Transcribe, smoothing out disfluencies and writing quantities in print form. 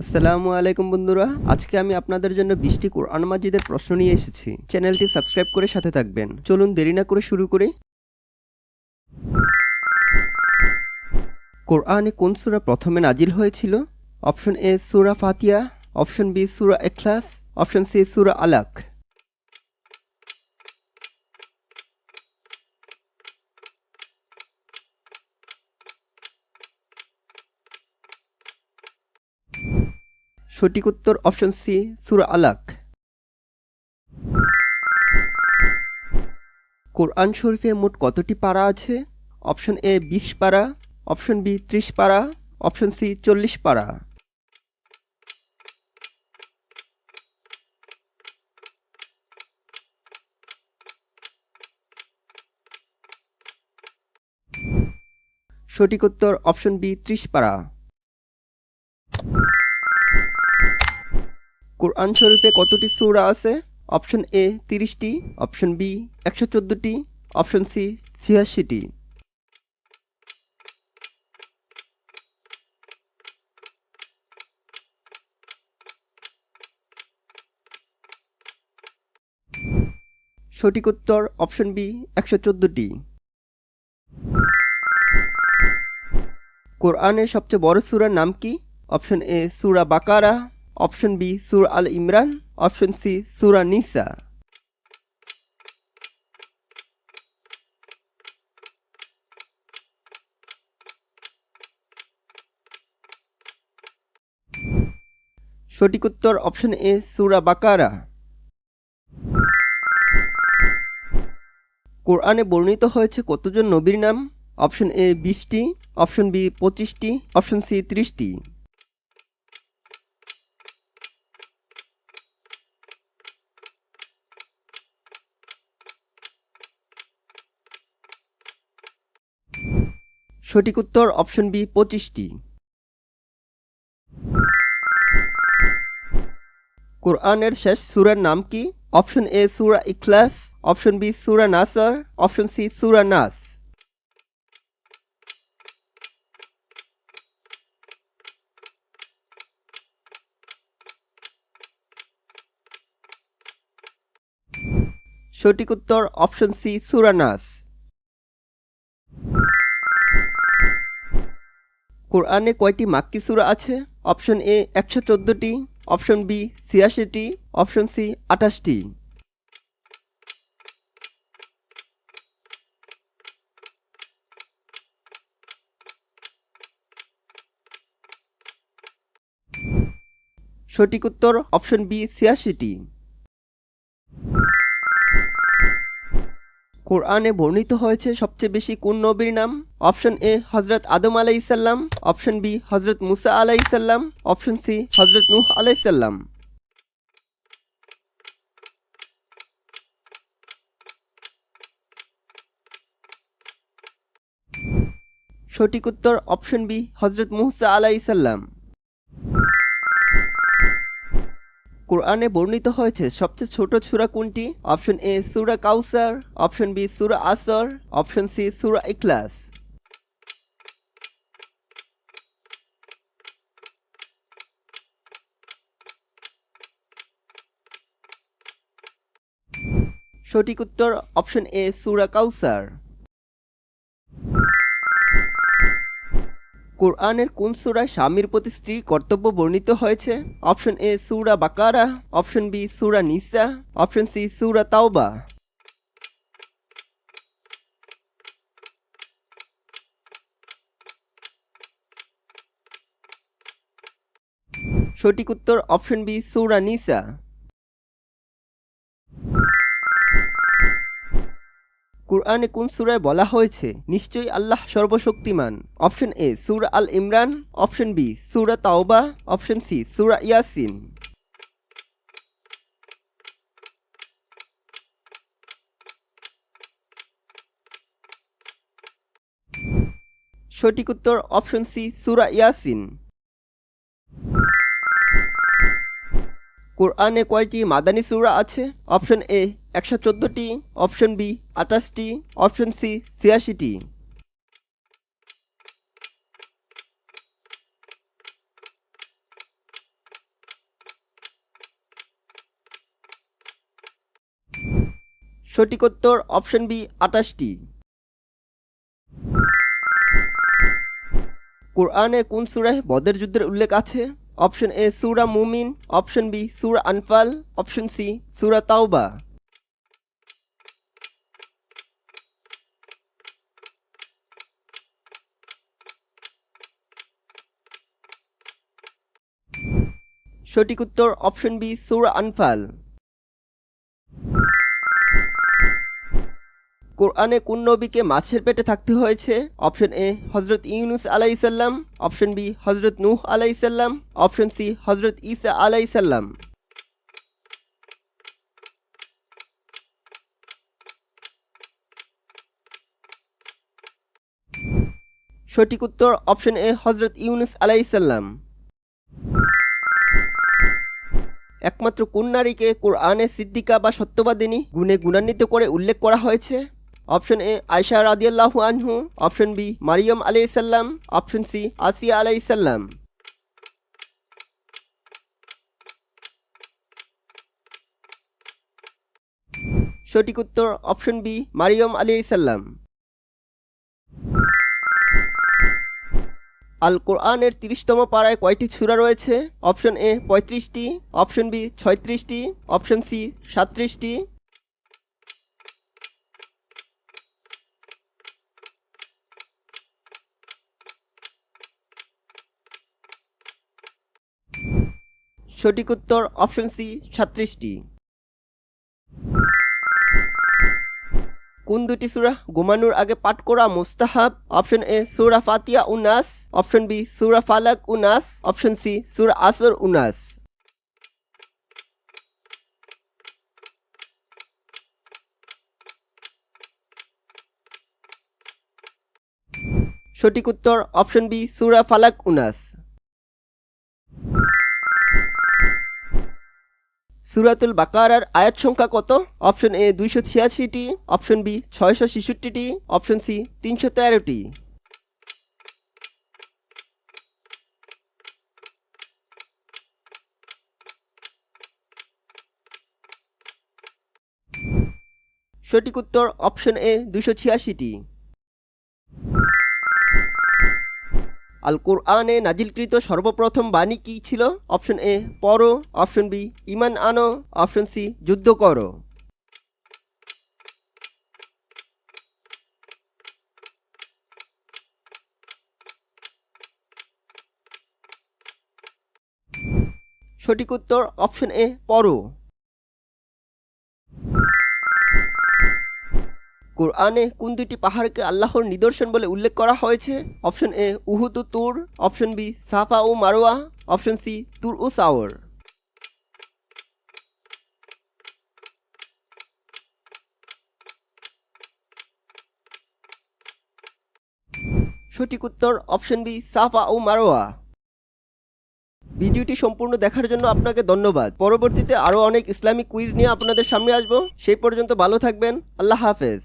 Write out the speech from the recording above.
আসসালামু আলাইকুম বন্ধুরা, আজকে আমি আপনাদের জন্য 20টি কোরআন মাজিদের প্রশ্ন নিয়ে এসেছি। চ্যানেলটি সাবস্ক্রাইব করে সাথে থাকবেন। চলুন দেরি না করে শুরু করি। কোরআনে কোন সূরা প্রথমে নাজিল হয়েছিল? অপশন এ সূরা ফাতিহা, অপশন বি সূরা ইখলাস, অপশন সি সূরা আলাক। সঠিক উত্তর অপশন সি সূরা আলাক। কোরআন শরীফে মোট কতটি পারা আছে? অপশন এ 20 পারা, অপশন বি 30 পারা, অপশন সি 40 পারা। সঠিক উত্তর অপশন বি 30 পারা। কোরআন শরীফে কতটি সূরা আছে? অপশন এ 30টি, অপশন বি 114টি, অপশন সি 86টি। সঠিক উত্তর অপশন বি 114টি। কোরআনের সবচেয়ে বড় সূরার নাম কি? অপশন এ সূরা বাকারা, অপশন বি সূরা আল ইমরান, অপশন সি সূরা নিসা। সঠিক উত্তর অপশন এ সূরা বাকারা। কোরআনে বর্ণিত হয়েছে কতজন নবীর নাম? অপশন এ 20টি, অপশন বি 25টি, অপশন সি 30টি। সঠিক উত্তর অপশন বি 25টি। কোরআনের শেষ সূরার নাম কি? অপশন এ সূরা ইখলাস, অপশন বি সূরা নাসর, অপশন সি সূরা নাস। সঠিক উত্তর অপশন সি সূরা নাস। কোরআনে কয়টি মাক্কি সূরা আছে? অপশন এ 114টি, অপশন বি 86টি, অপশন সি 28টি। সঠিক উত্তর অপশন বি 86টি। কোরআনে বর্ণিত হয়েছে সবচেয়ে বেশি কোন নবীর নাম? অপশন এ হযরত আদম আলাইহিসসালাম, অপশন বি হযরত মুসা আলাইহিসসালাম, অপশন সি হযরত নূহ আলাইহিসসালাম। সঠিক উত্তর অপশন বি হযরত মুসা আলাইহিসসালাম। কোরআনে বর্ণিত হয়েছে সবচেয়ে ছোট সূরা কোনটি? অপশন এ সূরা কাউসার, অপশন বি সূরা আসর, অপশন সি সূরা ইখলাস। সঠিক উত্তর অপশন এ সূরা কাউসার। কোরআনের কোন সূরায় স্বামীর প্রতি স্ত্রীর কর্তব্য বর্ণিত হয়েছে? অপশন এ সূরা বাকারা, অপশন বি সূরা নিসা, অপশন সি সূরা তাওবা। সঠিক উত্তর অপশন বি সূরা নিসা। কোরআনে কোন সূরায় বলা হয়েছে নিশ্চয়ই আল্লাহ সর্বশক্তিমান? অপশন এ সূরা আল ইমরান, অপশন বি সূরা তাওবা, অপশন সি সূরা ইয়াসিন। সঠিক উত্তর অপশন সি সূরা ইয়াসিন। কোরআনে কয়টি মাদানী সূরা আছে? অপশন এ 114টি, অপশন বি 28টি, অপশন সি 86টি। সঠিক উত্তর অপশন বি 28টি। কোরআনে কোন সূরায় বদর যুদ্ধের উল্লেখ আছে? অপশন এ সূরা মুমিন, অপশন বি সূরা আনফাল, অপশন সি সূরা তাওবা। সঠিক উত্তর অপশন বি সূরা আনফাল। কোরআনে কোন নবীকে মাছের পেটে থাকতে হয়েছে? অপশন এ হযরত ইউনূস আলাইহিসসালাম, অপশন বি হযরত নূহ আলাইহিসসালাম, অপশন সি হযরত ঈসা আলাইহিসসালাম। সঠিক উত্তর অপশন এ হযরত ইউনূস আলাইহিসসালাম। একমাত্র কোন নারীকে কোরআনে সিদ্দিকা বা সত্যবাদিনী গুণে গুণান্বিত করে উল্লেখ করা হয়েছে? অপশন এ আয়েশা রাদিয়াল্লাহু আনহু, অপশন বি মারিয়াম আলাইহিসসালাম, অপশন সি আসিয়া আলাইহিসসালাম। সঠিক উত্তর অপশন বি মারিয়াম আলাইহিসসালাম। আল কোরআনের 30তম পারায় কয়টি সূরা রয়েছে? অপশন এ 35টি, অপশন বি 36টি, অপশন সি 37টি। সঠিক উত্তর অপশন সি 37টি। কোন দুটি সূরা ঘুমানোর আগে পাঠ করা মুস্তাহাব? অপশন এ সূরা ফাতিহা ও নাস, অপশন বি সূরা ফালাক ও নাস, অপশন সি সূরা আসর ও নাস। সঠিক উত্তর অপশন বি সূরা ফালাক ও নাস। সূরাতুল বাকারার আয়াত সংখ্যা কত? অপশন এ 286টি, অপশন বি 666টি, অপশন সি 313টি। সঠিক উত্তর অপশন এ 286টি। আল কোরআনে নাজিলকৃত সর্বপ্রথম বাণী কি ছিল? অপশন এ পড়ো, অপশন বি ঈমান আনো, অপশন সি যুদ্ধ করো। সঠিক উত্তর অপশন এ পড়ো। কোরআনে কোন দুটি পাহাড়কে আল্লাহর নিদর্শন বলে উল্লেখ করা হয়েছে? অপশন এ উহুদ ও তুর, অপশন বি সাফা ও মারওয়া, অপশন সি তুর ও সাওর। সঠিক উত্তর অপশন বি সাফা ও মারওয়া। ভিডিওটি সম্পূর্ণ দেখার জন্য আপনাকে ধন্যবাদ। পরবর্তীতে আরও অনেক ইসলামিক কুইজ নিয়ে আপনাদের সামনে আসবো। সেই পর্যন্ত ভালো থাকবেন। আল্লাহ হাফেজ।